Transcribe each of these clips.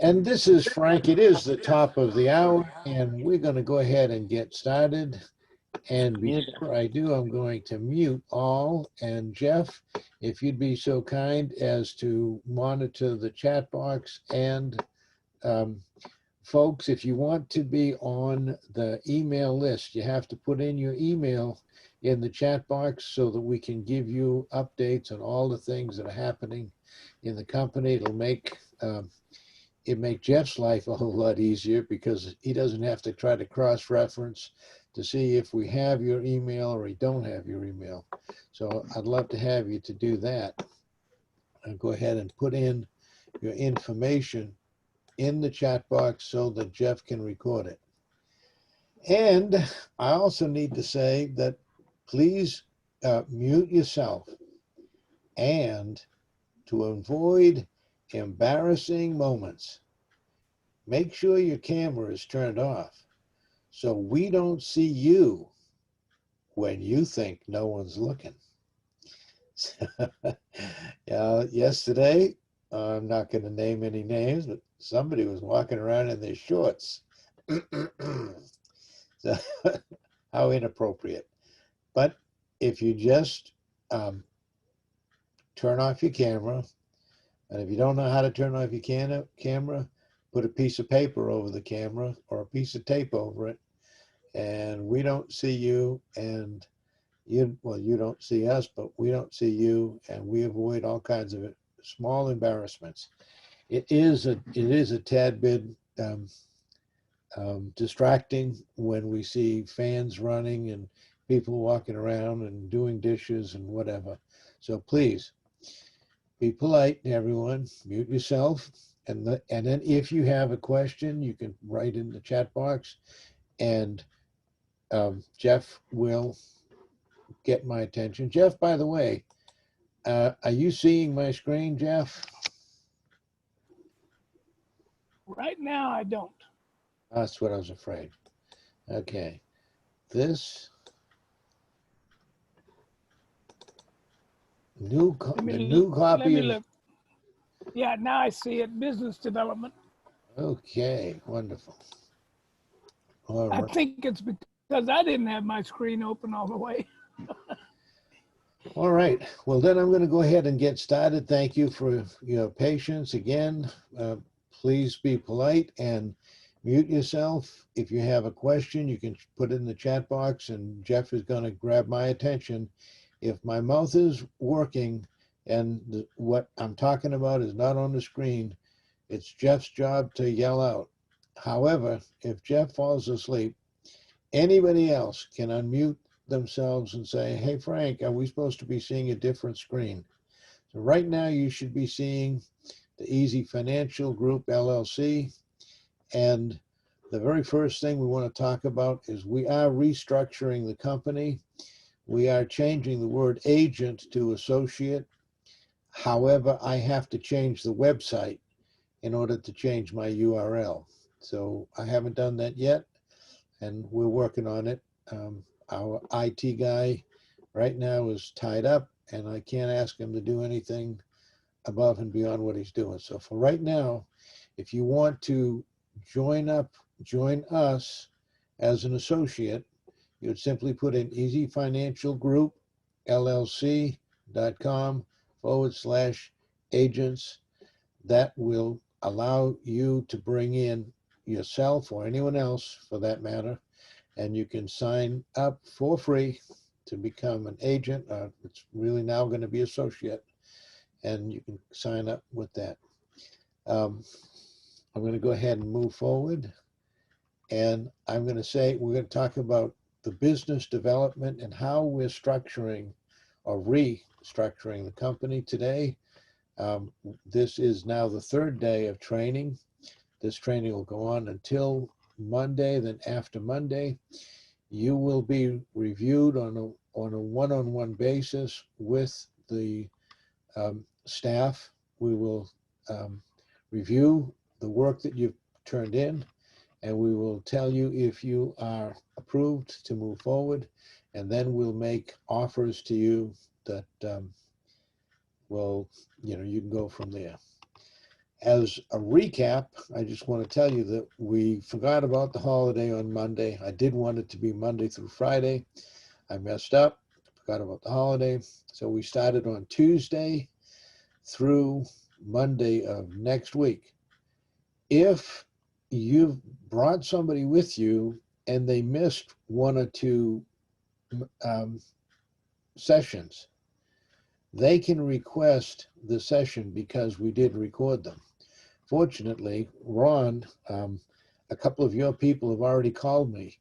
And this is Frank. It is the top of the hour, and we're going to go ahead and get started. And before I do, I'm going to mute all. And Jeff, if you'd be so kind as to monitor the chat box. And folks, if you want to be on the email list, you have to put in your email in the chat box so that we can give you updates on all the things that are happening in the company. It'll make Jeff's life a whole lot easier because he doesn't have to try to cross-reference to see if we have your email or we don't have your email. So I'd love to have you to do that. And go ahead and put in your information in the chat box so that Jeff can record it. And I also need to say that please mute yourself, and to avoid embarrassing moments, make sure your camera is turned off so we don't see you when you think no one's looking. Yesterday, I'm not going to name any names, but somebody was walking around in their shorts. So, how inappropriate. But if you just turn off your camera, and if you don't know how to turn off your camera, put a piece of paper over the camera or a piece of tape over it, and we don't see you, and you don't see us, but we don't see you, and we avoid all kinds of small embarrassments. It is a tad bit distracting when we see fans running and people walking around and doing dishes and whatever. So please be polite to everyone, mute yourself, and then if you have a question, you can write in the chat box, and Jeff will get my attention. Jeff, by the way, are you seeing my screen, Jeff? Right now, I don't. That's what I was afraid. Okay, this new copy of. Look. Yeah, now I see it. Business development. Okay, wonderful. All right. I think it's because I didn't have my screen open all the way. All right. Well, then I'm going to go ahead and get started. Thank you for your patience. Again, please be polite and mute yourself. If you have a question, you can put it in the chat box, and Jeff is going to grab my attention. If my mouth is working and what I'm talking about is not on the screen, it's Jeff's job to yell out. However, if Jeff falls asleep, anybody else can unmute themselves and say, hey, Frank, are we supposed to be seeing a different screen? So right now you should be seeing the Easy Financial Group, LLC. And the very first thing we want to talk about is we are restructuring the company. We are changing the word agent to associate. However, I have to change the website in order to change my URL. So I haven't done that yet, and we're working on it. Our IT guy right now is tied up, and I can't ask him to do anything above and beyond what he's doing. So for right now, if you want to join us as an associate, you would simply put in Easy Financial Group, LLC.com/agents. That will allow you to bring in yourself or anyone else for that matter, and you can sign up for free to become an agent. It's really now going to be associate, and you can sign up with that. I'm going to go ahead and move forward, and I'm going to say we're going to talk about the business development and how we're structuring or restructuring the company today. This is now the third day of training. This training will go on until Monday. Then after Monday, you will be reviewed on a one-on-one basis with the staff. We will review the work that you've turned in, and we will tell you if you are approved to move forward, and then we'll make offers to you that you can go from there. As a recap, I just want to tell you that we forgot about the holiday on Monday. I did want it to be Monday through Friday. I messed up, forgot about the holiday. So we started on Tuesday through Monday of next week. If you've brought somebody with you and they missed one or two sessions, they can request the session because we did record them. Fortunately, Ron, a couple of your people have already called me,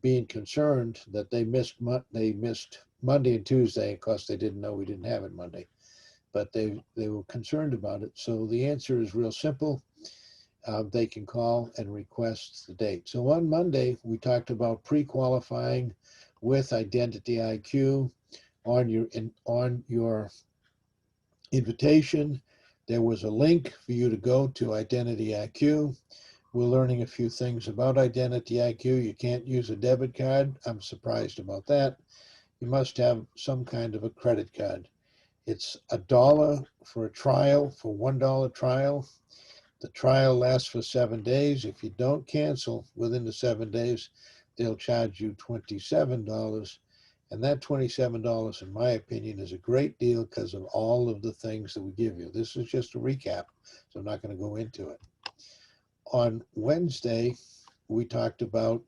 being concerned that they missed Monday and Tuesday. Of course, they didn't know we didn't have it Monday, but they were concerned about it. So the answer is real simple. They can call and request the date. So on Monday, we talked about pre-qualifying with Identity IQ. On your invitation, there was a link for you to go to Identity IQ. We're learning a few things about Identity IQ. You can't use a debit card. I'm surprised about that. You must have some kind of a credit card. It's $1 for a trial, for $1 trial. The trial lasts for 7 days. If you don't cancel within the 7 days, they'll charge you $27. And that $27, in my opinion, is a great deal because of all of the things that we give you. This is just a recap, so I'm not going to go into it. On Wednesday, we talked about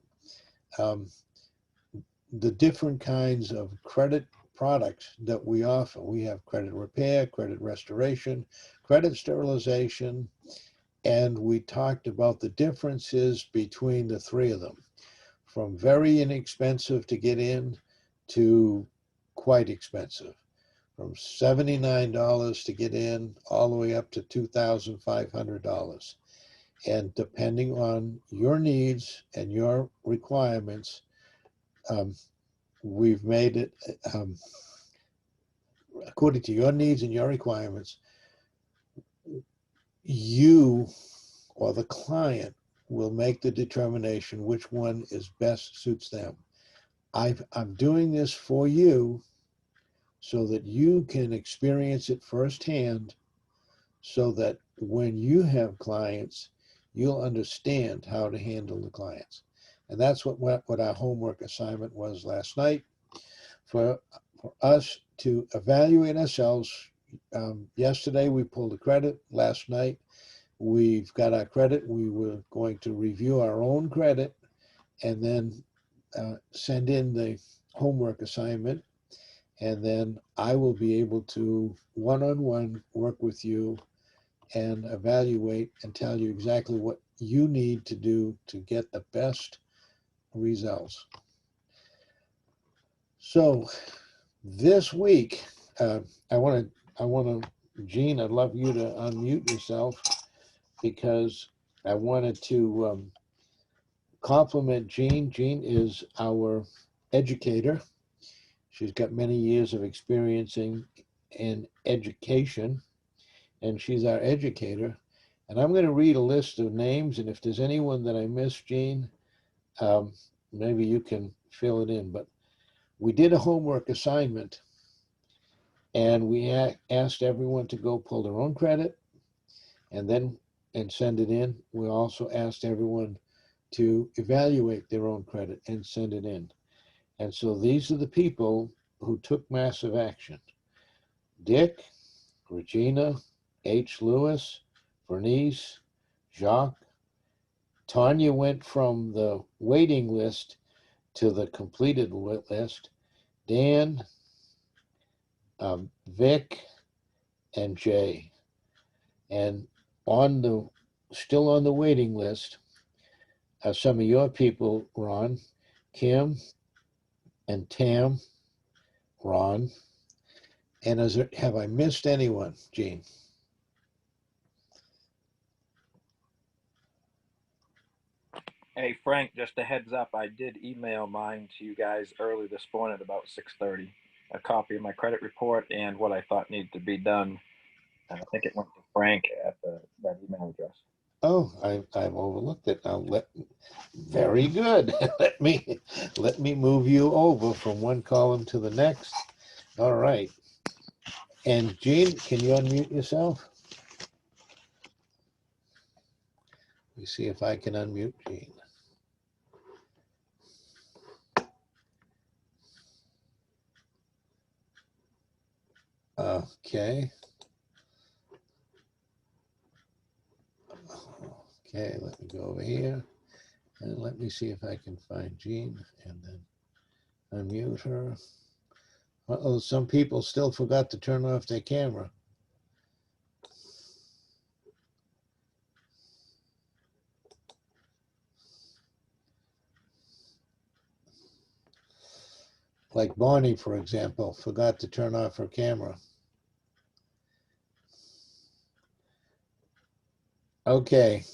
the different kinds of credit products that we offer. We have credit repair, credit restoration, credit sterilization, and we talked about the differences between the three of them, from very inexpensive to get in to quite expensive, from $79 to get in all the way up to $2,500. And depending on your needs and your requirements, we've made it according to your needs and your requirements. You or the client will make the determination which one is best suits them. I'm doing this for you so that you can experience it firsthand, so that when you have clients, you'll understand how to handle the clients. And that's what our homework assignment was last night, for us to evaluate ourselves. Yesterday, we pulled a credit. Last night, we've got our credit. We were going to review our own credit and then send in the homework assignment. And then I will be able to one-on-one work with you and evaluate and tell you exactly what you need to do to get the best results. So this week, I want to, Jean, I'd love you to unmute yourself, because I wanted to compliment Jean. Jean is our educator. She's got many years of experience in education, and she's our educator. And I'm going to read a list of names, and if there's anyone that I missed, Jean, maybe you can fill it in. But we did a homework assignment, and we asked everyone to go pull their own credit and send it in. We also asked everyone to evaluate their own credit and send it in. And so these are the people who took massive action: Dick, Regina, H. Lewis, Bernice, Jacques. Tanya went from the waiting list to the completed list. Dan, Vic, and Jay. And still on the waiting list are some of your people, Ron, Kim, and Tam, Ron. And have I missed anyone, Jean? Hey, Frank, just a heads up, I did email mine to you guys early this morning at about 6:30, a copy of my credit report and what I thought needed to be done. And I think it went to Frank at that email address. Oh, I've overlooked it. Very good. let me move you over from one column to the next. All right. And Jean, can you unmute yourself? me see if I can unmute Jean. Okay. Okay, let me go over here and let me see if I can find Jean and then unmute her. Uh-oh, some people still forgot to turn off their camera. Like Bonnie, for example, forgot to turn off her camera. Okay,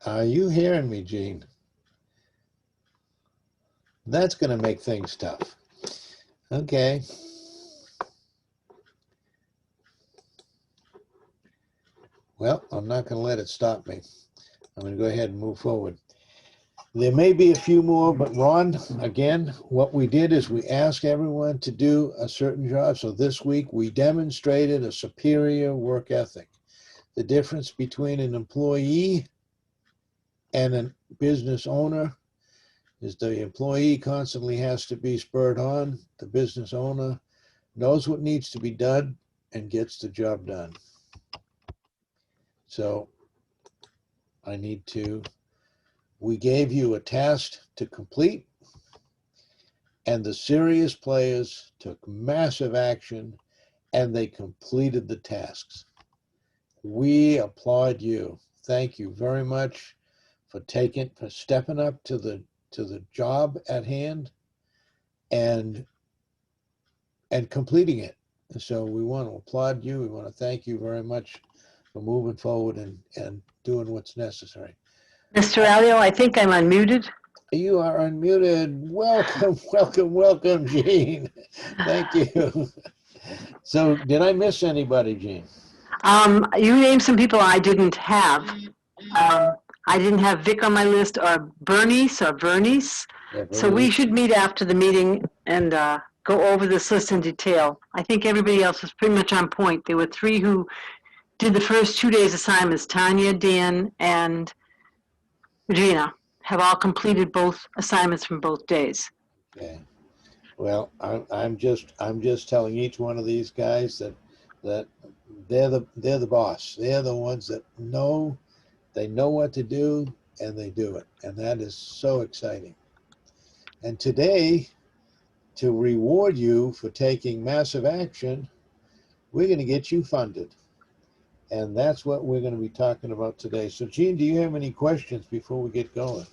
are you hearing me, Jean? That's going to make things tough. Okay. Well, I'm not going to let it stop me. I'm going to go ahead and move forward. There may be a few more, but Ron, again, what we did is we asked everyone to do a certain job. So this week we demonstrated a superior work ethic. The difference between an employee and a business owner is the employee constantly has to be spurred on. The business owner knows what needs to be done and gets the job done. So we gave you a task to complete, and the serious players took massive action and they completed the tasks. We applaud you. Thank you very much for stepping up to the job at hand and completing it. So we want to applaud you. We want to thank you very much for moving forward and doing what's necessary. Mr. Alio, I think I'm unmuted. You are unmuted. Welcome, welcome, welcome, Jean. Thank you. So did I miss anybody, Jean? You named some people I didn't have. I didn't have Vic on my list or Bernice. Yeah, So we should meet after the meeting and go over this list in detail. I think everybody else was pretty much on point. There were 3 who did the first 2 days assignments. Tanya, Dan, and Regina have all completed both assignments from both days. Okay. Well, I'm just telling each one of these guys that they're the boss. They're the ones that know what to do and they do it. And that is so exciting. And today, to reward you for taking massive action, we're going to get you funded. And that's what we're going to be talking about today. So Jean, do you have any questions before we get going?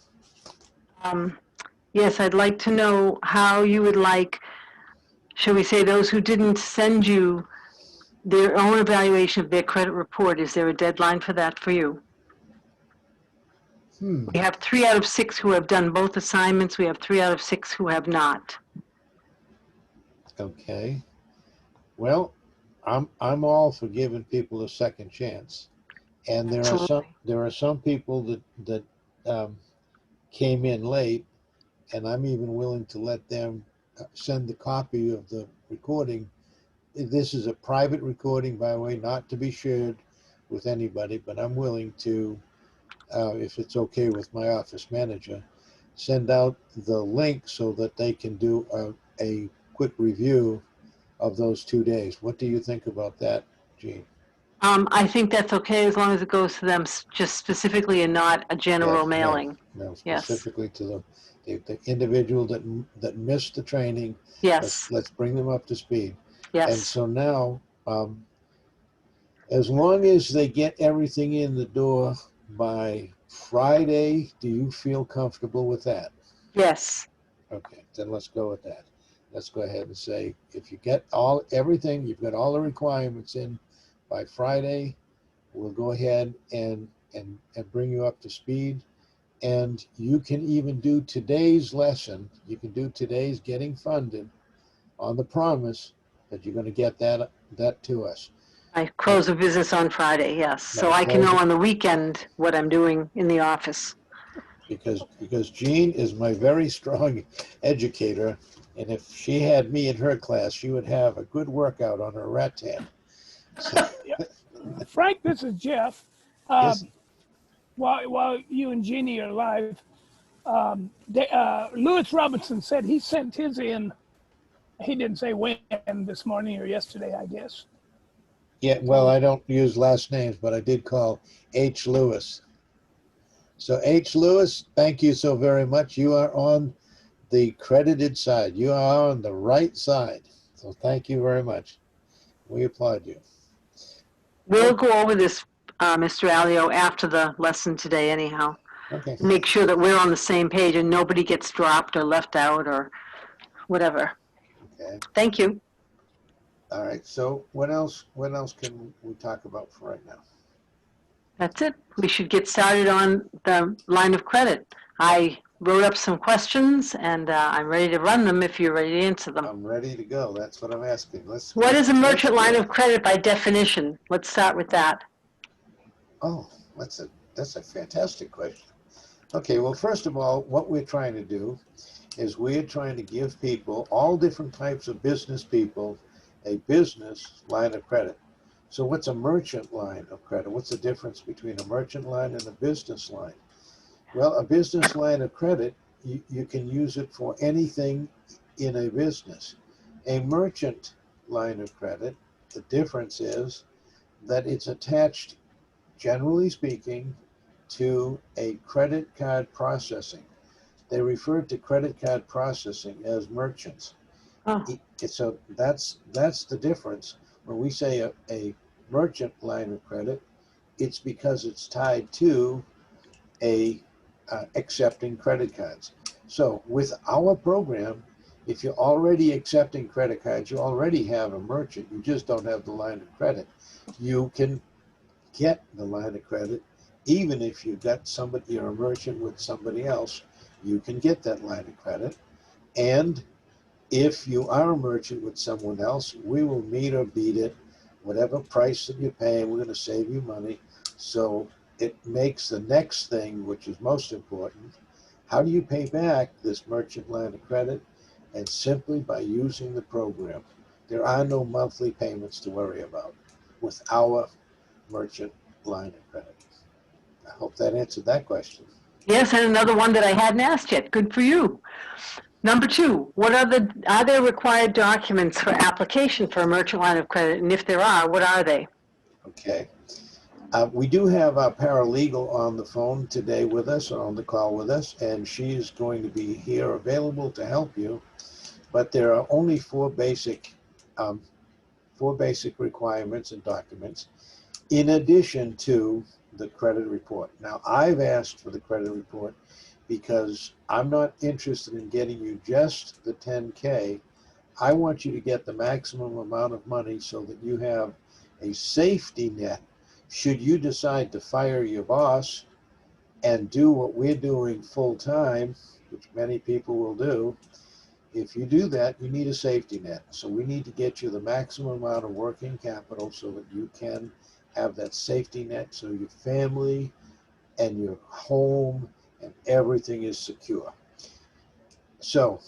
Yes, I'd like to know how you would like, shall we say, those who didn't send you their own evaluation of their credit report. Is there a deadline for that for you? We have 3 out of 6 who have done both assignments. We have 3 out of 6 who have not. Okay. Well, I'm all for giving people a second chance, and there are some people that came in late, and I'm even willing to let them send the copy of the recording. This is a private recording, by the way, not to be shared with anybody, but I'm willing to, if it's okay with my office manager, send out the link so that they can do a quick review of those 2 days. What do you think about that, Jean? I think that's okay as long as it goes to them just specifically and not a general mailing. No, Yes. specifically to the individual that missed the training. Yes. Let's bring them up to speed. Yes. And so now, as long as they get everything in the door by Friday, do you feel comfortable with that? Yes. Okay, then let's go with that. Let's go ahead and say, if you get everything, you've got all the requirements in by Friday, we'll go ahead and bring you up to speed. And you can even do today's lesson. You can do today's getting funded on the promise that you're going to get that to us. I close the business on Friday, yes. So Right, I can know on the weekend what I'm doing in the office. Because Jean is my very strong educator, and if she had me in her class, she would have a good workout on her rattan. So, Frank, this is Jeff. yes. while you and Jeannie are live, Lewis Robinson said he sent his in. He didn't say when, this morning or yesterday, I guess. Yeah, well, I don't use last names, but I did call H. Lewis. So H. Lewis, thank you so very much. You are on the credited side. You are on the right side. So thank you very much. We applaud you. We'll go over this, Mr. Alio, after the lesson today anyhow. Okay. Make sure that we're on the same page and nobody gets dropped or left out or whatever. Okay. Thank you. All right. So what else can we talk about for right now? That's it. We should get started on the line of credit. I wrote up some questions and I'm ready to run them if you're ready to answer them. I'm ready to go. That's what I'm asking. What is a merchant line of credit by definition? Let's start with that. Oh, that's a fantastic question. Okay, well, first of all, what we're trying to do is we're trying to give people, all different types of business people, a business line of credit. So what's a merchant line of credit? What's the difference between a merchant line and a business line? Well, a business line of credit, you can use it for anything in a business. A merchant line of credit, the difference is that it's attached, generally speaking, to a credit card processing. They refer to credit card processing as merchants. Oh. So that's the difference. When we say a merchant line of credit, it's because it's tied to a accepting credit cards. So with our program, if you're already accepting credit cards, you already have a merchant, you just don't have the line of credit. You can get the line of credit even if you've got somebody, you're a merchant with somebody else, you can get that line of credit. And if you are a merchant with someone else, we will meet or beat it, whatever price that you're paying, we're going to save you money. So it makes the next thing, which is most important, how do you pay back this merchant line of credit? And simply by using the program. There are no monthly payments to worry about with our merchant line of credit. I hope that answered that question. Yes, and another one that I hadn't asked yet. Good for you. Number two, are there required documents for application for a merchant line of credit? And if there are, what are they? Okay. We do have our paralegal on the phone today with us, or on the call with us, and she is going to be here available to help you. But there are only four basic requirements and documents in addition to the credit report. Now, I've asked for the credit report because I'm not interested in getting you just the 10K. I want you to get the maximum amount of money so that you have a safety net should you decide to fire your boss and do what we're doing full time, which many people will do. If you do that, you need a safety net. So we need to get you the maximum amount of working capital so that you can have that safety net so your family and your home and everything is secure. So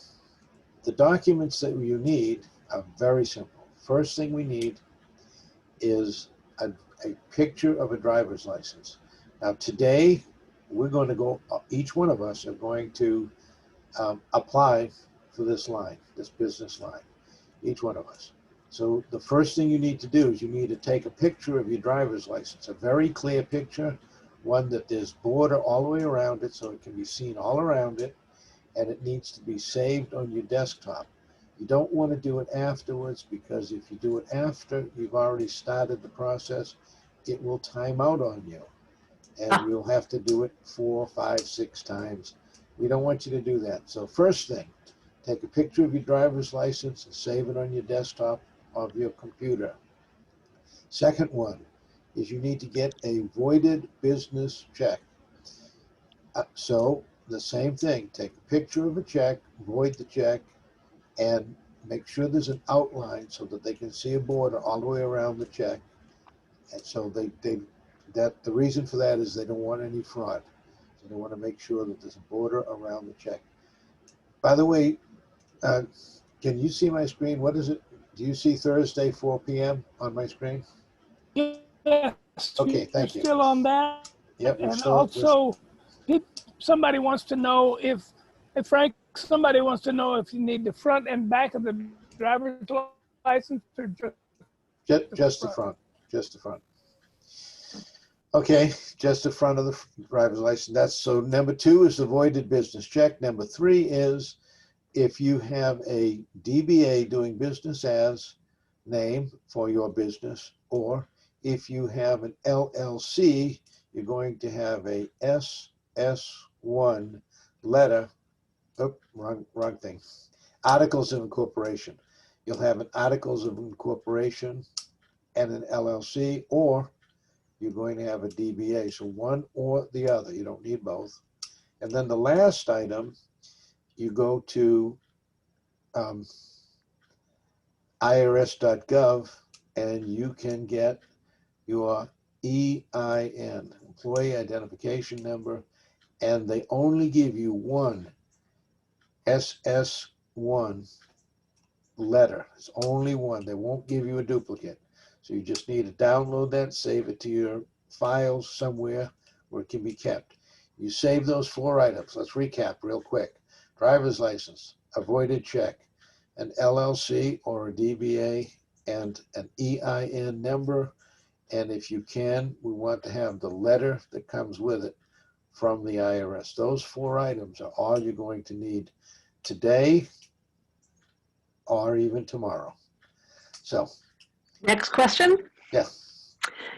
the documents that you need are very simple. First thing we need is a picture of a driver's license. Now today, we're going to go, each one of us are going to apply for this line, this business line, each one of us. So the first thing you need to do is you need to take a picture of your driver's license, a very clear picture, one that there's border all the way around it so it can be seen all around it, and it needs to be saved on your desktop. You don't want to do it afterwards, because if you do it after you've already started the process, it will time out on you. And you'll have to do it 4, 5, 6 times. We don't want you to do that. So first thing, take a picture of your driver's license and save it on your desktop of your computer. Second one is you need to get a voided business check. So the same thing, take a picture of a check, void the check, and make sure there's an outline so that they can see a border all the way around the check. And so the reason for that is they don't want any fraud. So they want to make sure that there's a border around the check. By the way, can you see my screen? What is it? Do you see Thursday, 4 p.m. on my screen? Yes. Okay, thank you. Still on that? Yep. And also, somebody wants to know if Frank, somebody wants to know if you need the front and back of the driver's license or just the front, just the front. Okay, just the front of the driver's license. That's so number 2 is the voided business check. Number 3 is if you have a DBA doing business as name for your business, or if you have an LLC, you're going to have a SS1 letter. Oh, wrong thing. Articles of incorporation. You'll have an articles of incorporation and an LLC, or you're going to have a DBA. So one or the other. You don't need both. And then the last item, you go to irs.gov and you can get your EIN, employee identification number, and they only give you one SS1 letter. It's only one. They won't give you a duplicate. So you just need to download that, save it to your files somewhere where it can be kept. You save those 4 items. Let's recap real quick. Driver's license, a voided check, an LLC or a DBA, and an EIN number. And if you can, we want to have the letter that comes with it from the IRS. Those 4 items are all you're going to need today or even tomorrow. So, Next question. yeah.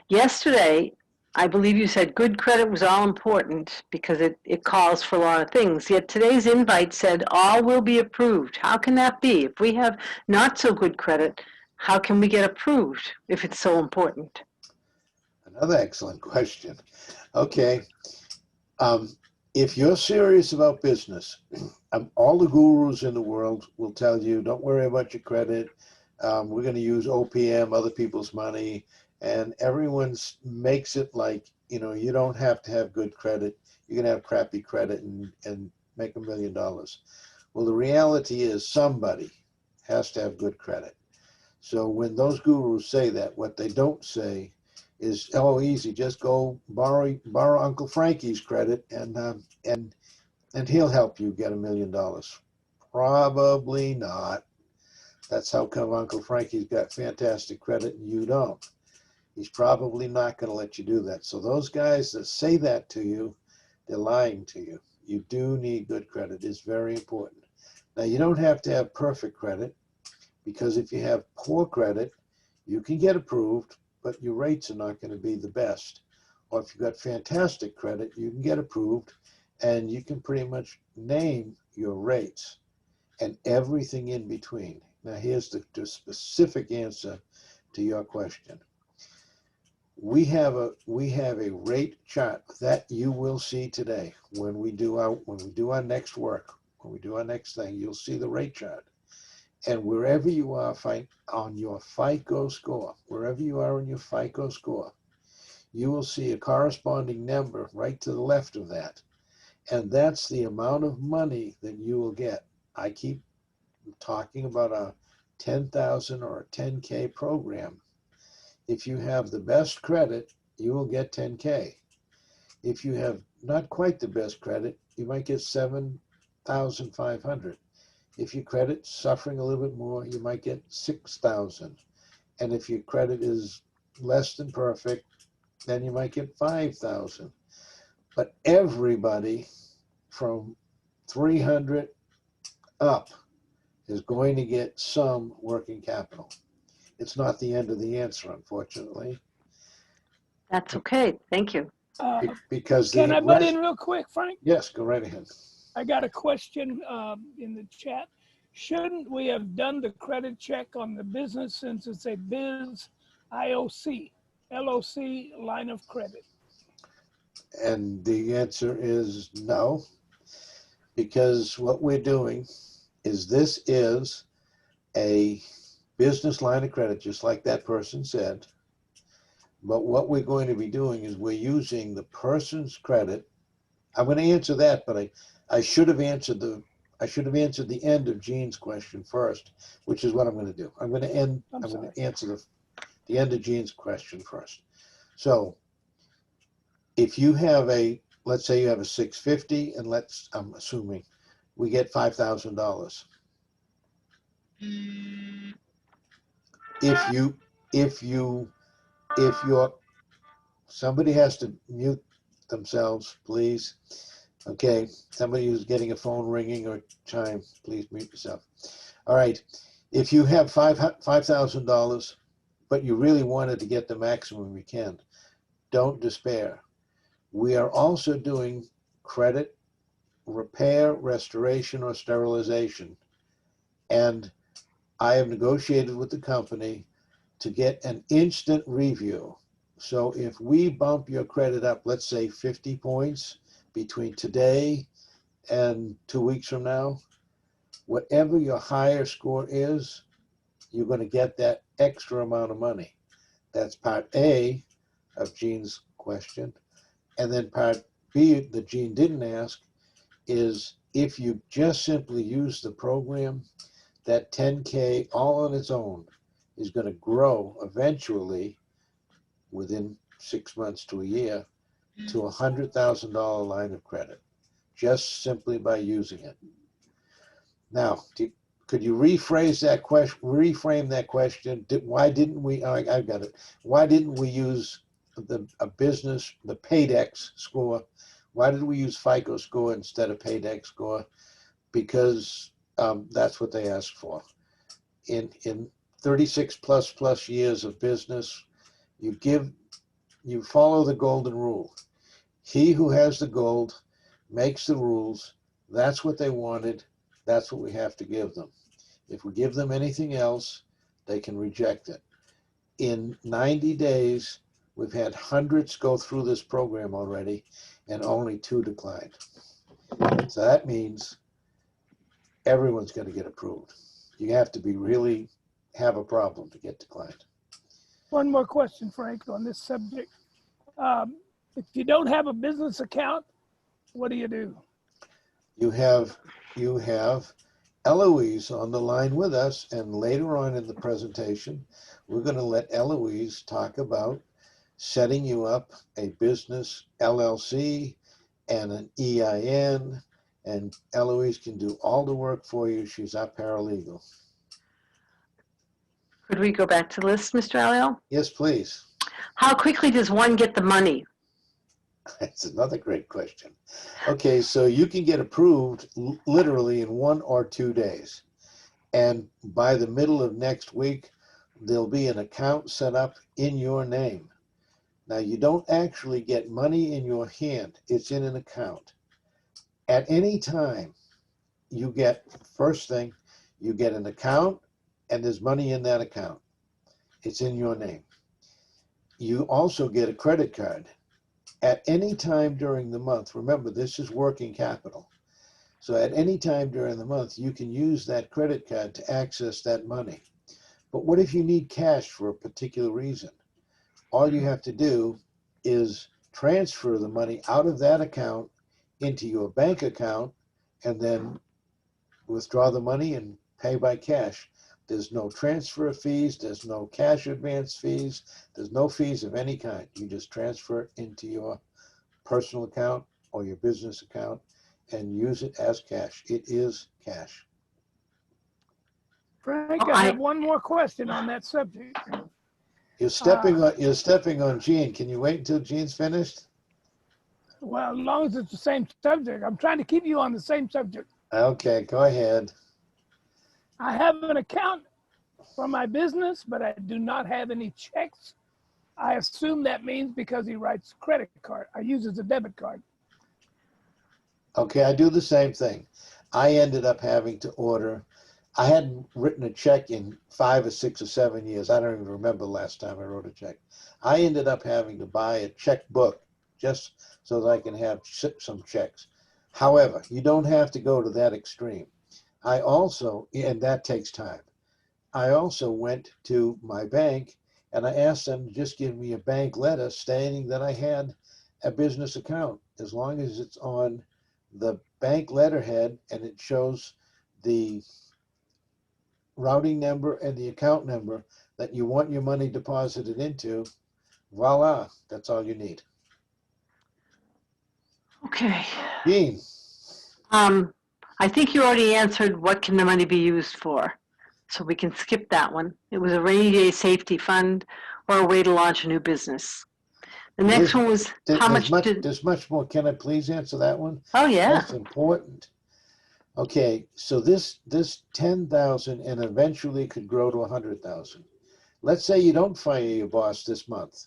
Yesterday, I believe you said good credit was all important because it calls for a lot of things. Yet today's invite said all will be approved. How can that be? If we have not so good credit, how can we get approved if it's so important? Another excellent question. Okay. If you're serious about business, all the gurus in the world will tell you, don't worry about your credit. We're going to use OPM, other people's money. And everyone makes it like, you know, you don't have to have good credit. You can have crappy credit and make $1 million. Well, the reality is somebody has to have good credit. So when those gurus say that, what they don't say is, oh, easy, just go borrow Uncle Frankie's credit and he'll help you get $1 million. Probably not. That's how come Uncle Frankie's got fantastic credit and you don't. He's probably not going to let you do that. So those guys that say that to you, they're lying to you. You do need good credit. It's very important. Now, you don't have to have perfect credit, because if you have poor credit, you can get approved, but your rates are not going to be the best. Or if you've got fantastic credit, you can get approved and you can pretty much name your rates and everything in between. Now, here's the specific answer to your question. We have a rate chart that you will see today when we do our next work, when we do our next thing. You'll see the rate chart, and wherever you are on your FICO score, wherever you are on your FICO score, you will see a corresponding number right to the left of that, and that's the amount of money that you will get. I keep talking about a 10,000 or a 10K program. If you have the best credit, you will get 10K. If you have not quite the best credit, you might get 7,500. If your credit's suffering a little bit more, you might get 6,000. And if your credit is less than perfect, then you might get 5,000. But everybody from 300 up is going to get some working capital. It's not the end of the answer, unfortunately. That's okay. Thank you. Because can I butt in real quick, Frank? Yes, go right ahead. I got a question in the chat. Shouldn't we have done the credit check on the business since it's a biz IOC, LOC line of credit? And the answer is no, because what we're doing is this is a business line of credit, just like that person said. But what we're going to be doing is we're using the person's credit. I'm going to answer that, but I should have answered the end of Gene's question first, which is what I'm going to do. I'm going to answer the end of Gene's question first. So if you have let's say you have a 650 and I'm assuming we get $5,000. If you're, somebody has to mute themselves, please. Okay, somebody who's getting a phone ringing or chime, please mute yourself. All right, if you have $5,000, but you really wanted to get the maximum you can, don't despair. We are also doing credit repair, restoration, or sterilization. And I have negotiated with the company to get an instant review. So if we bump your credit up, let's say 50 points between today and 2 weeks from now, whatever your higher score is, you're going to get that extra amount of money. That's part A of Gene's question. And then part B that Gene didn't ask is if you just simply use the program, that 10K all on its own is going to grow eventually within 6 months to a year to a $100,000 line of credit, just simply by using it. Now, could you rephrase that question, reframe that question? Why didn't we, I've got it. Why didn't we use the Paydex score? Why did we use FICO score instead of Paydex score? Because that's what they asked for. In 36 plus years of business, you follow the golden rule. He who has the gold makes the rules. That's what they wanted. That's what we have to give them. If we give them anything else, they can reject it. In 90 days, we've had hundreds go through this program already, and only 2 declined. So that means everyone's going to get approved. You have to really have a problem to get declined. One more question, Frank, on this subject. If you don't have a business account, what do you do? You have Eloise on the line with us, and later on in the presentation, we're going to let Eloise talk about setting you up a business LLC and an EIN, and Eloise can do all the work for you. She's our paralegal. Could we go back to the list, Mr. Alio? Yes, please. How quickly does one get the money? That's another great question. Okay, so you can get approved literally in 1 or 2 days. And by the middle of next week, there'll be an account set up in your name. Now, you don't actually get money in your hand. It's in an account. At any time, you get, first thing, you get an account and there's money in that account. It's in your name. You also get a credit card. At any time during the month, remember, this is working capital. So at any time during the month, you can use that credit card to access that money. But what if you need cash for a particular reason? All you have to do is transfer the money out of that account into your bank account and then withdraw the money and pay by cash. There's no transfer fees, there's no cash advance fees, there's no fees of any kind. You just transfer it into your personal account or your business account and use it as cash. It is cash. Frank, I have one more question on that subject. You're stepping on Gene. Can you wait until Gene's finished? Well, as long as it's the same subject. I'm trying to keep you on the same subject. Okay, go ahead. I have an account for my business, but I do not have any checks. I assume that means because he writes credit card. I use it as a debit card. Okay, I do the same thing. I ended up having to order. I hadn't written a check in 5 or 6 or 7 years. I don't even remember the last time I wrote a check. I ended up having to buy a checkbook just so that I can have some checks. However, you don't have to go to that extreme. I also, and that takes time, I also went to my bank and I asked them to just give me a bank letter stating that I had a business account, as long as it's on the bank letterhead and it shows the routing number and the account number that you want your money deposited into. Voila, that's all you need. Okay. Gene, I think you already answered what can the money be used for. So we can skip that one. It was a rainy day safety fund or a way to launch a new business. The next one was how much did, there's much more. Can I please answer that one? oh yeah, That's important. Okay, so this 10,000 and eventually could grow to 100,000. Let's say you don't fire your boss this month.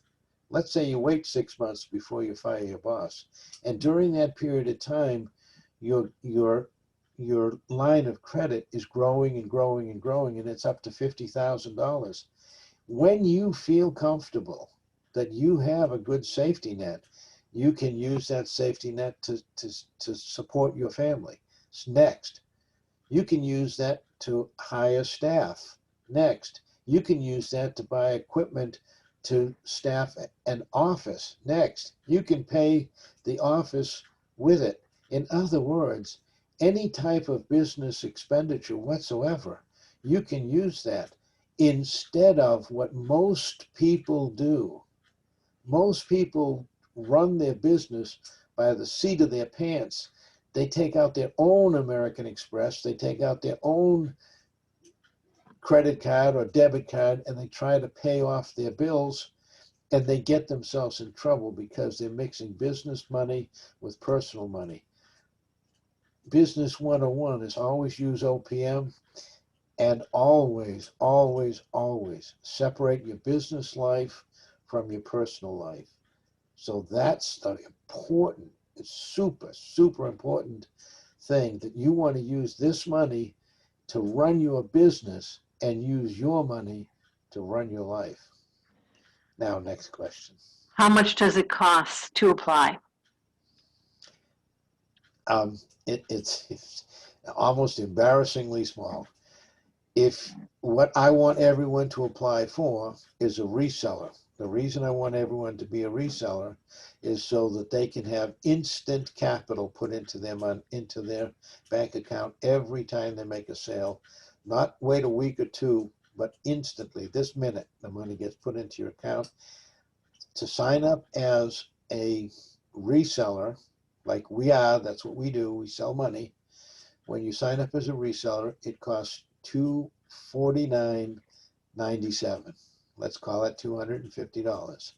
Let's say you wait 6 months before you fire your boss. And during that period of time, your line of credit is growing and growing and growing, and it's up to $50,000. When you feel comfortable that you have a good safety net, you can use that safety net to support your family. Next, you can use that to hire staff. Next, you can use that to buy equipment to staff an office. Next, you can pay the office with it. In other words, any type of business expenditure whatsoever, you can use that instead of what most people do. Most people run their business by the seat of their pants. They take out their own American Express, they take out their own credit card or debit card, and they try to pay off their bills, and they get themselves in trouble because they're mixing business money with personal money. Business 101 is always use OPM, and always, always, always separate your business life from your personal life. So that's the important, it's super, super important thing, that you want to use this money to run your business and use your money to run your life. Now, next question. how much does it cost to apply? It's almost embarrassingly small. If what I want everyone to apply for is a reseller, the reason I want everyone to be a reseller is so that they can have instant capital put into their bank account every time they make a sale. Not wait a week or two, but instantly, this minute, the money gets put into your account. To sign up as a reseller, like we are, that's what we do, we sell money. When you sign up as a reseller, it costs $249.97. Let's call it $250.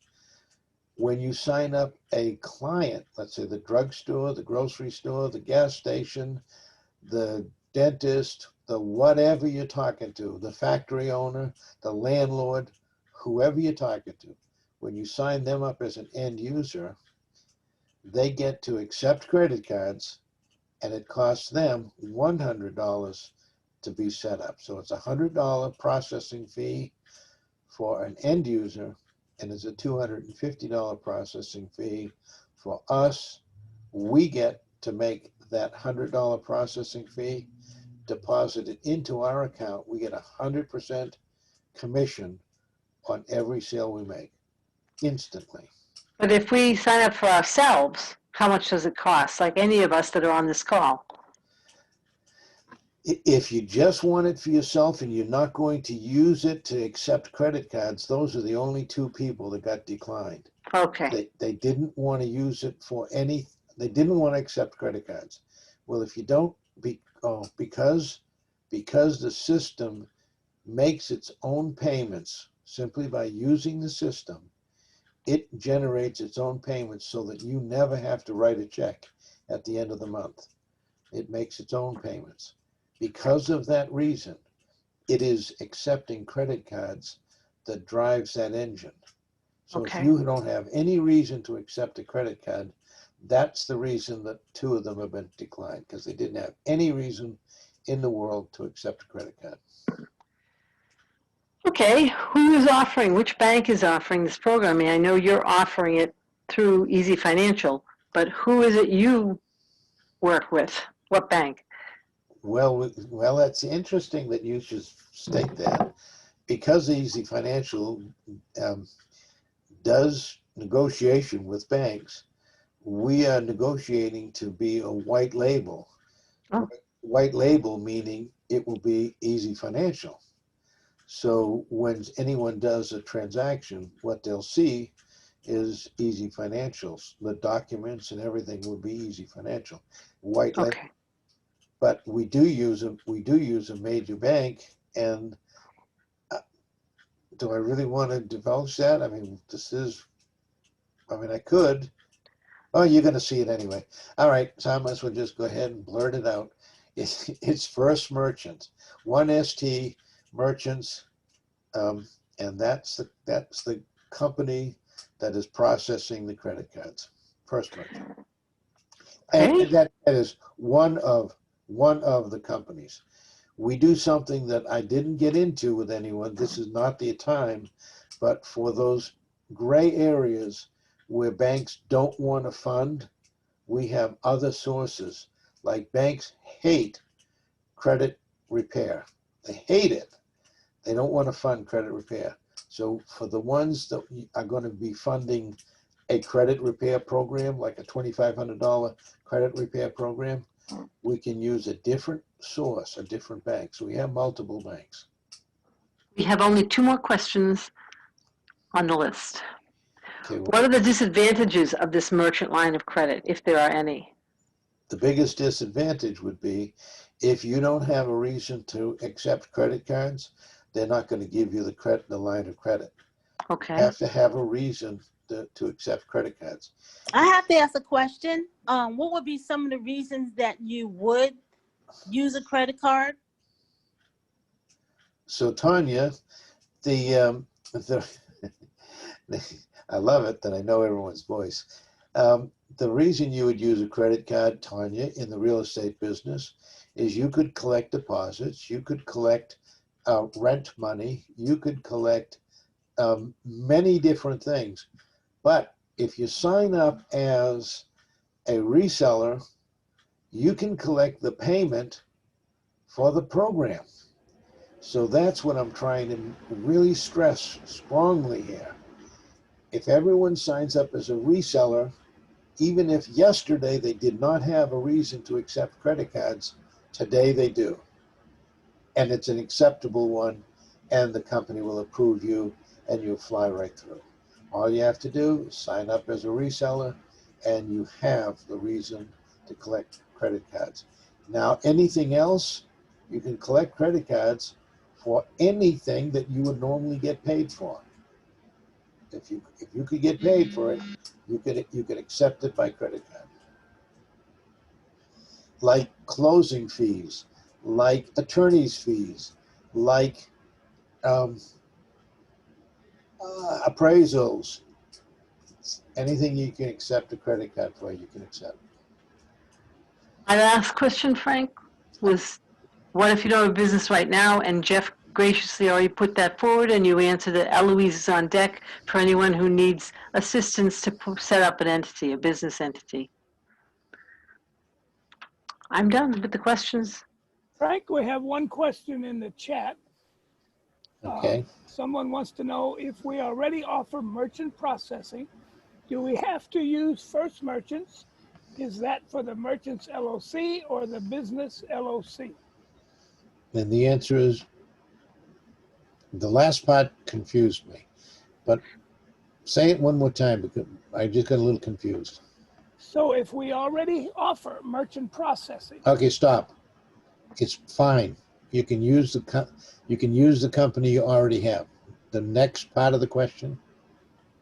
When you sign up a client, let's say the drugstore, the grocery store, the gas station, the dentist, the whatever you're talking to, the factory owner, the landlord, whoever you're talking to, when you sign them up as an end user, they get to accept credit cards, and it costs them $100 to be set up. So it's a $100 processing fee for an end user, and it's a $250 processing fee for us. We get to make that $100 processing fee deposited into our account. We get 100% commission on every sale we make instantly. But if we sign up for ourselves, how much does it cost? Like any of us that are on this call. If you just want it for yourself and you're not going to use it to accept credit cards, those are the only two people that got declined. Okay. They didn't want to use it for any, they didn't want to accept credit cards. Well, if you don't, because the system makes its own payments simply by using the system, it generates its own payments so that you never have to write a check at the end of the month. It makes its own payments. Because of that reason, it is accepting credit cards that drives that engine. So Okay. if you don't have any reason to accept a credit card, that's the reason that two of them have been declined, because they didn't have any reason in the world to accept a credit card. Okay, who is offering, which bank is offering this program? I mean, I know you're offering it through Easy Financial, but who is it you work with? What bank? Well, that's interesting that you should state that, because Easy Financial does negotiation with banks. We are negotiating to be a white label. Oh. White label meaning it will be Easy Financial. So when anyone does a transaction, what they'll see is Easy Financials. The documents and everything would be Easy Financial. White label. Okay. But we do use a major bank, and do I really want to divulge that? I mean, I could. Oh, you're going to see it anyway. All right, so I might as well just go ahead and blurt it out. It's First Merchants, 1ST Merchants, and that's the company that is processing the credit cards. First Merchant, Okay. and that is one of the companies. We do something that I didn't get into with anyone. This is not the time, but for those gray areas where banks don't want to fund, we have other sources. Like banks hate credit repair. They hate it. They don't want to fund credit repair. So for the ones that are going to be funding a credit repair program, like a $2,500 credit repair program, we can use a different source, a different bank. So we have multiple banks. We have only 2 more questions on the list. Okay, well, What are the disadvantages of this merchant line of credit, if there are any? the biggest disadvantage would be if you don't have a reason to accept credit cards, they're not going to give you the line of credit. Okay. You have to have a reason to accept credit cards. I have to ask a question. What would be some of the reasons that you would use a credit card? So Tanya, the I love it that I know everyone's voice. The reason you would use a credit card, Tanya, in the real estate business is you could collect deposits, you could collect rent money, you could collect many different things. But if you sign up as a reseller, you can collect the payment for the program. So that's what I'm trying to really stress strongly here. If everyone signs up as a reseller, even if yesterday they did not have a reason to accept credit cards, today they do. And it's an acceptable one, and the company will approve you, and you'll fly right through. All you have to do is sign up as a reseller, and you have the reason to collect credit cards. Now, anything else, you can collect credit cards for anything that you would normally get paid for. If you could get paid for it, you could accept it by credit card. Like closing fees, like attorney's fees, like appraisals, anything you can accept a credit card for, you can accept. My last question, Frank, was what if you don't have a business right now? And Jeff graciously already put that forward, and you answered that Eloise is on deck for anyone who needs assistance to set up an entity, a business entity. I'm done with the questions. Frank, we have one question in the chat. Okay. Someone wants to know if we already offer merchant processing, do we have to use First Merchants? Is that for the Merchants LLC or the Business LLC? And the answer is, the last part confused me, but say it one more time because I just got a little confused. So if we already offer merchant processing, Okay, stop. It's fine. You can use the company you already have. The next part of the question.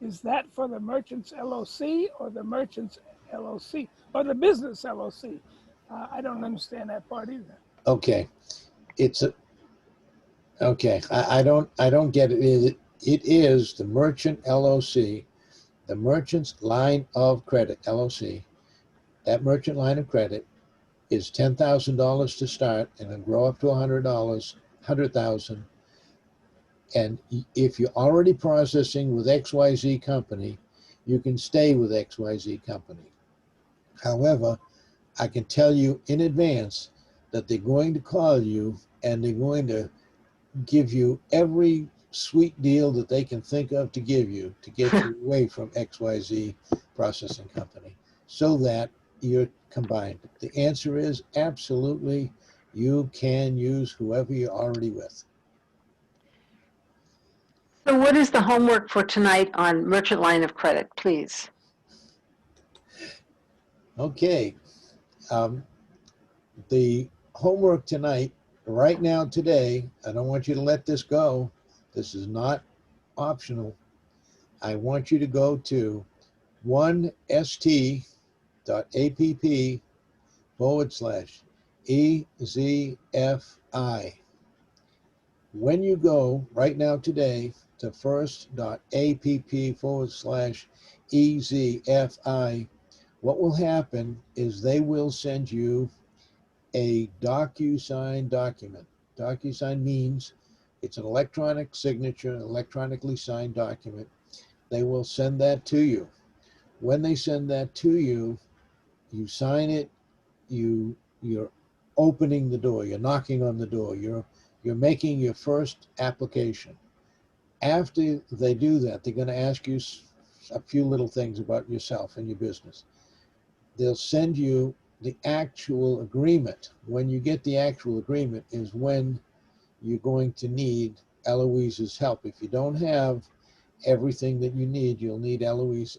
is that for the Merchants LLC or the Merchants LLC or the Business LLC? I don't understand that part either. Okay, I don't get it. It is the Merchant LLC, the Merchant's Line of Credit LLC. That merchant line of credit is $10,000 to start, and then grow up to $100, $100,000. And if you're already processing with XYZ company, you can stay with XYZ company. However, I can tell you in advance that they're going to call you and they're going to give you every sweet deal that they can think of to give you to get you away from XYZ processing company so that you're combined. The answer is absolutely, you can use whoever you're already with. So what is the homework for tonight on merchant line of credit, please? Okay. The homework tonight, right now, today, I don't want you to let this go. This is not optional. I want you to go to 1st.app/EZFI. When you go right now today to first.app/EZFI, what will happen is they will send you a DocuSign document. DocuSign means it's an electronic signature, an electronically signed document. They will send that to you. When they send that to you, you sign it, you're opening the door, you're knocking on the door, you're making your first application. After they do that, they're going to ask you a few little things about yourself and your business. They'll send you the actual agreement. When you get the actual agreement is when you're going to need Eloise's help. If you don't have everything that you need, you'll need Eloise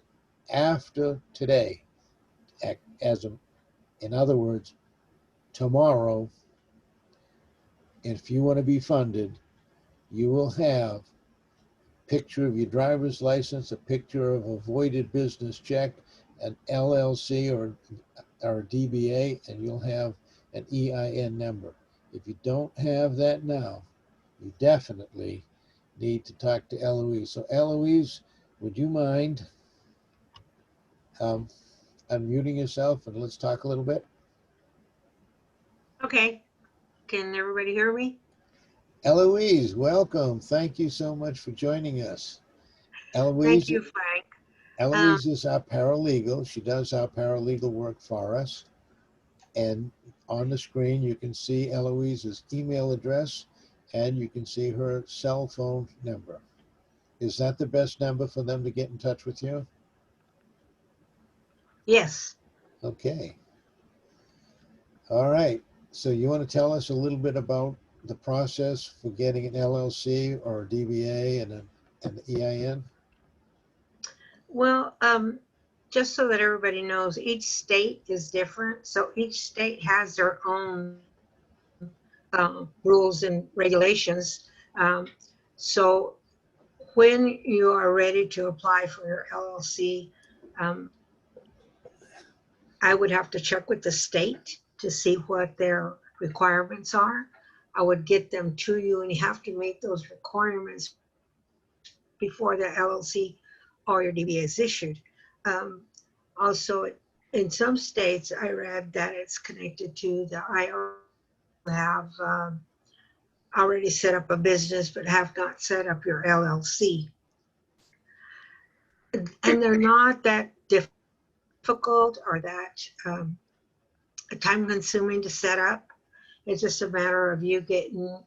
after today. In other words, tomorrow, if you want to be funded, you will have a picture of your driver's license, a picture of avoided business check, an LLC or DBA, and you'll have an EIN number. If you don't have that now, you definitely need to talk to Eloise. So Eloise, would you mind unmuting yourself and let's talk a little bit? Okay, can everybody hear me? Eloise, welcome. Thank you so much for joining us. Thank you, Frank. Eloise is our paralegal. She does our paralegal work for us. And on the screen, you can see Eloise's email address and you can see her cell phone number. Is that the best number for them to get in touch with you? Yes. Okay. All right. So you want to tell us a little bit about the process for getting an LLC or a DBA and an EIN? Well, just so that everybody knows, each state is different. So each state has their own rules and regulations. So when you are ready to apply for your LLC, I would have to check with the state to see what their requirements are. I would get them to you, and you have to meet those requirements before the LLC or your DBA is issued. Also, in some states, I read that it's connected to the IRS have already set up a business but have not set up your LLC. And they're not that difficult or that time consuming to set up. It's just a matter of you getting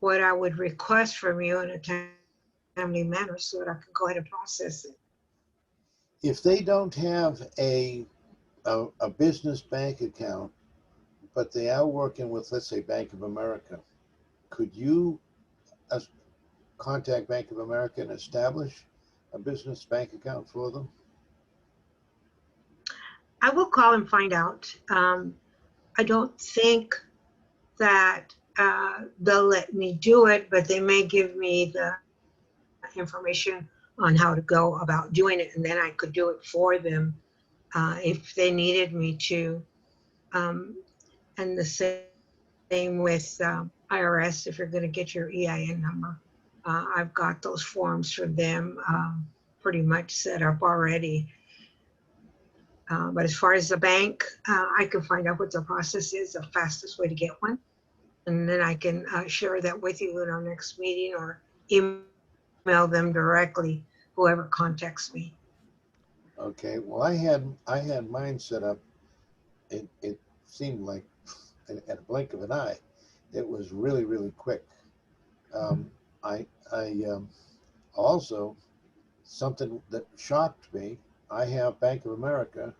what I would request from you in a timely manner so that I can go ahead and process it. If they don't have a business bank account, but they are working with, let's say, Bank of America, could you contact Bank of America and establish a business bank account for them? I will call and find out. I don't think that they'll let me do it, but they may give me the information on how to go about doing it, and then I could do it for them if they needed me to. And the same with IRS, if you're going to get your EIN number. I've got those forms for them pretty much set up already. But as far as the bank, I can find out what the process is, the fastest way to get one. And then I can share that with you in our next meeting or email them directly, whoever contacts me. Okay, well, I had mine set up. It seemed like at a blink of an eye, it was really, really quick. I also, something that shocked me, I have Bank of America,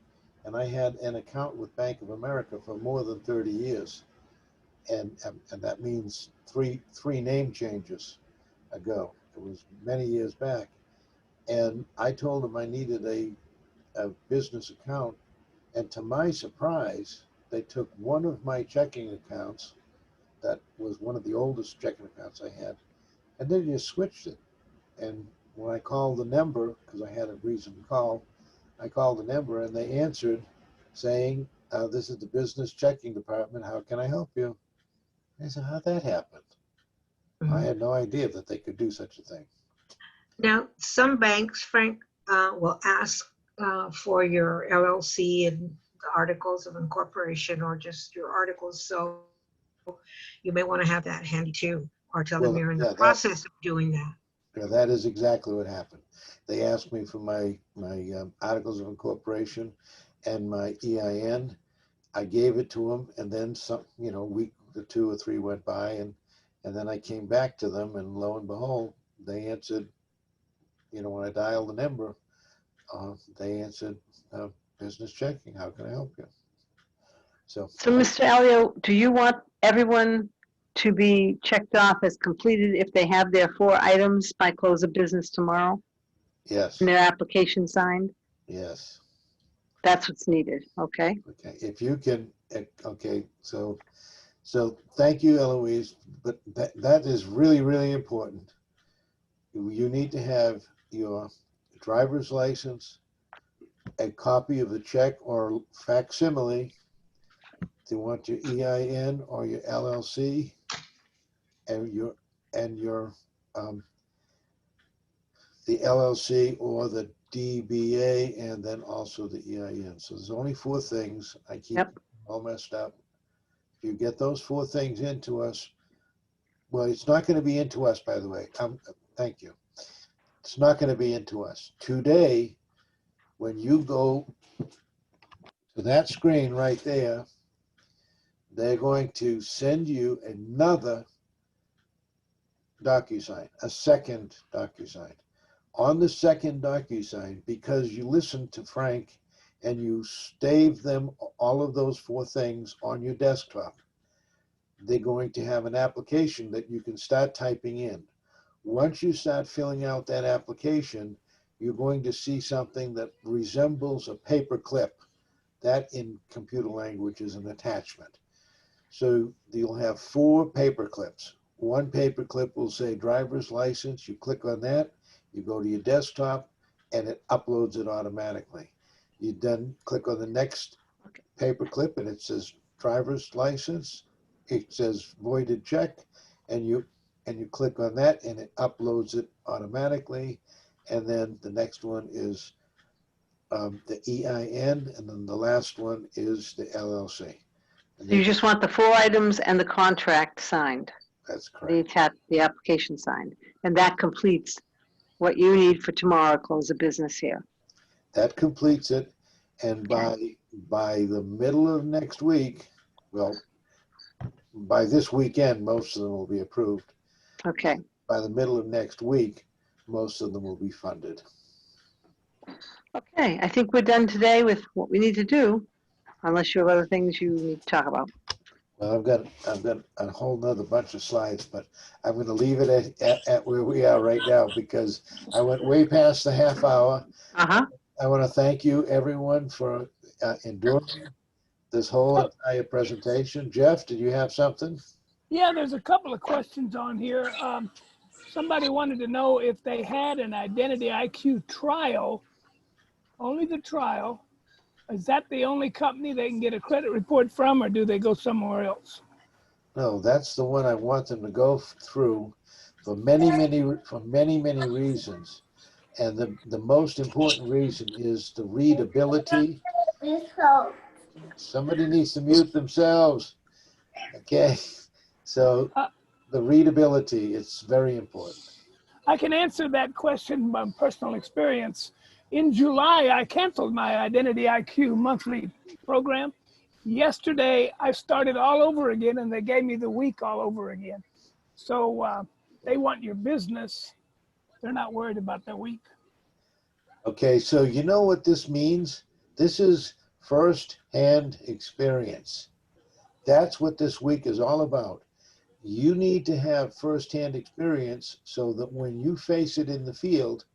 and I had an account with Bank of America for more than 30 years. And that means three name changes ago. It was many years back. And I told them I needed a business account. And to my surprise, they took one of my checking accounts, that was one of the oldest checking accounts I had, and they just switched it. And when I called the number, because I had a reason to call, I called the number and they answered saying, this is the business checking department. How can I help you? I said, how'd that happen? I had no idea that they could do such a thing. Now, some banks, Frank, will ask for your LLC and the articles of incorporation or just your articles. So you may want to have that handy too, or tell them Well, you're in yeah, the process of doing that. Yeah, that is exactly what happened. They asked me for my articles of incorporation and my EIN. I gave it to them, and then some, a week or 2 or 3 went by, and then I came back to them, and lo and behold, they answered. When I dialed the number, they answered, business checking. How can I help you? So, Mr. Alio, do you want everyone to be checked off as completed if they have their 4 items by close of business tomorrow yes, and their application signed? yes. That's what's needed, okay? Okay, if you can, okay, so thank you, Eloise, but that is really, really important. You need to have your driver's license, a copy of the check or facsimile. They want your EIN or your LLC and your the LLC or the DBA, and then also the EIN. So there's only 4 things. I keep Yep. all messed up. If you get those 4 things into us, well, it's not going to be into us, by the way. Thank you. It's not going to be into us. Today, when you go to that screen right there, they're going to send you another DocuSign, a second DocuSign. On the second DocuSign, because you listened to Frank and you saved them, all of those 4 things on your desktop, they're going to have an application that you can start typing in. Once you start filling out that application, you're going to see something that resembles a paper clip. That in computer language is an attachment. So you'll have 4 paper clips. One paper clip will say driver's license. You click on that, you go to your desktop, and it uploads it automatically. You then click on the next paper clip and it says driver's license. It says voided check, and you click on that and it uploads it automatically. And then the next one is the EIN, and then the last one is the LLC. And You just want the 4 items and the contract signed, that's correct. the application signed, and that completes what you need for tomorrow, close of business here. That completes it. And by the middle of next week, well, by this weekend, most of them will be approved. Okay, By the middle of next week, most of them will be funded. okay, I think we're done today with what we need to do, unless you have other things you need to talk about. Well, I've got a whole nother bunch of slides, but I'm going to leave it at where we are right now because I went way past the half hour. Uh-huh. I want to thank you, everyone, for enduring this whole entire presentation. Jeff, did you have something? Yeah, there's a couple of questions on here. Somebody wanted to know if they had an Identity IQ trial, only the trial. Is that the only company they can get a credit report from, or do they go somewhere else? No, that's the one I want them to go through for many reasons. And the most important reason is the readability. Somebody needs to mute themselves. Okay, so the readability, it's very important. I can answer that question by personal experience. In July, I canceled my Identity IQ monthly program. Yesterday, I started all over again, and they gave me the week all over again. So they want your business. They're not worried about the week. Okay, so you know what this means? This is first-hand experience. That's what this week is all about. You need to have firsthand experience so that when you face it in the field,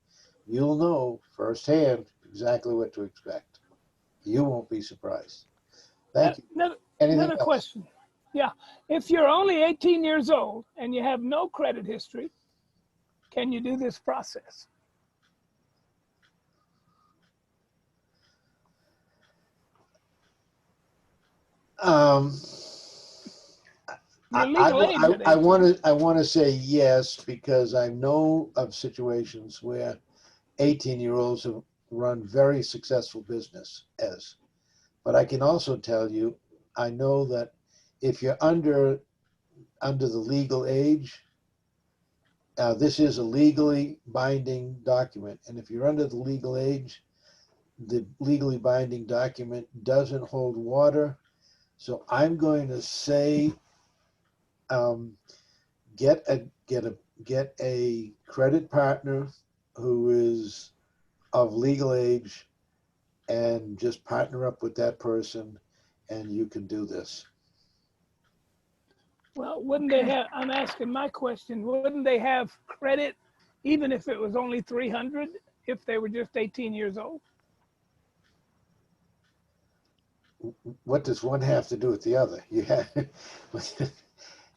you'll know firsthand exactly what to expect. You won't be surprised. Thank you. Anything Another else? question. Yeah. If you're only 18 years old and you have no credit history, can you do this process? You're legal age at 18. I want to say yes, because I know of situations where 18-year-olds have run very successful business as. But I can also tell you, I know that if you're under the legal age, this is a legally binding document. And if you're under the legal age, the legally binding document doesn't hold water. So I'm going to say, get a credit partner who is of legal age, and just partner up with that person, and you can do this. Well, wouldn't they have, I'm asking my question, wouldn't they have credit even if it was only 300 if they were just 18 years old? What does one have to do with the other? You have,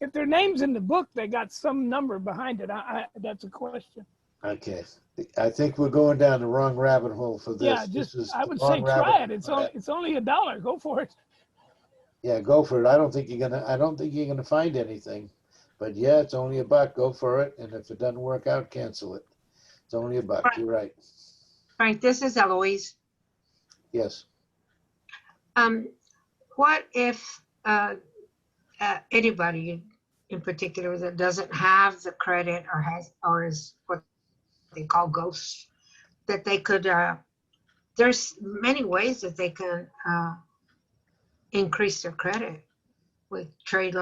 If their name's in the book, they got some number behind it. That's a question. okay. I think we're going down the wrong rabbit hole for this. Yeah, This is I would the say wrong rabbit try it. hole. It's only $1. Go for it. Yeah, go for it. I don't think you're gonna find anything, but yeah, it's only $1. Go for it. And if it doesn't work out, cancel it. It's only $1. Right. You're right. Frank, this is Eloise. Yes. What if anybody in particular that doesn't have the credit or is what they call ghosts, that they could, there's many ways that they can increase their credit with trade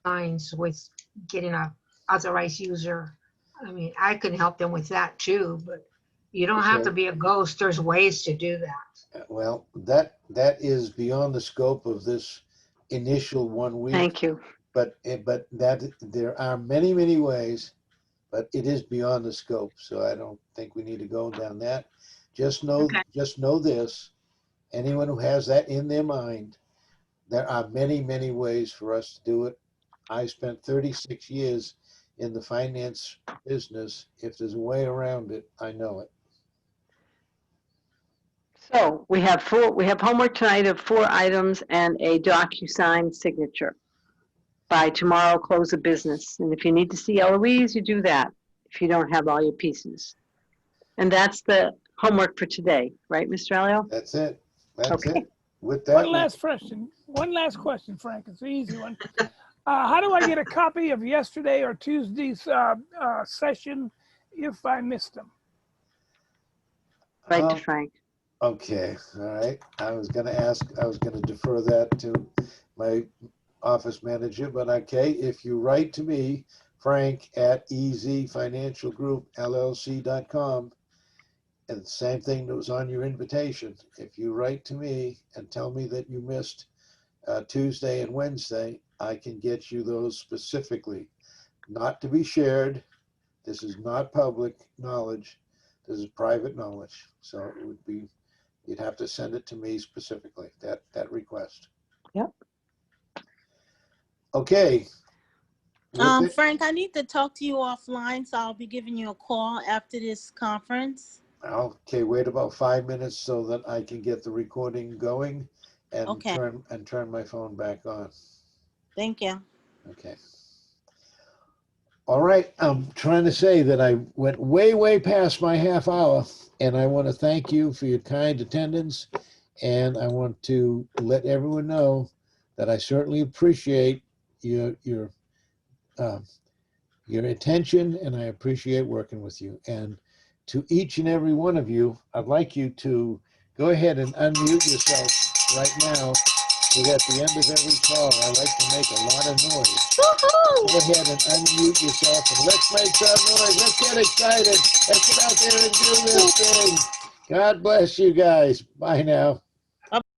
lines, with getting a authorized user. I mean, I can help them with that too, but you don't have to be a ghost. There's ways to do that. Well, that is beyond the scope of this initial 1 week. Thank you. But that there are many ways, but it is beyond the scope. So I don't think we need to go down that. Just know this: anyone who has that in their mind, there are many ways for us to do it. I spent 36 years in the finance business. If there's a way around it, I know it. So we have homework tonight of 4 items and a DocuSign signature. By tomorrow, close of business. And if you need to see Eloise, you do that if you don't have all your pieces. And that's the homework for today, right, Mr. Elio? That's it. That's Okay. it. With that, One last question, Frank. It's an easy one. How do I get a copy of yesterday or Tuesday's session if I missed them? Right to Frank. Okay, all right. I was going to defer that to my office manager, but okay, if you write to me, Frank at ezfinancialgroupllc.com, and the same thing that was on your invitation, if you write to me and tell me that you missed Tuesday and Wednesday, I can get you those specifically, not to be shared. This is not public knowledge. This is private knowledge. So it would be, you'd have to send it to me specifically, that request. Yep. Okay. With it- Frank, I need to talk to you offline, so I'll be giving you a call after this conference. Okay, wait about 5 minutes so that I can get the recording going and Okay. turn my phone back on. Thank you. Okay. All right, I'm trying to say that I went way past my half hour, and I want to thank you for your kind attendance, and I want to let everyone know that I certainly appreciate your attention, and I appreciate working with you. And to each and every one of you, I'd like you to go ahead and unmute yourself right now. We're at the end of every call. I like to make a lot of noise. Woohoo! Go ahead and unmute yourself and let's make some noise. Let's get excited. Let's get out there and do this thing. God bless you guys. Bye now.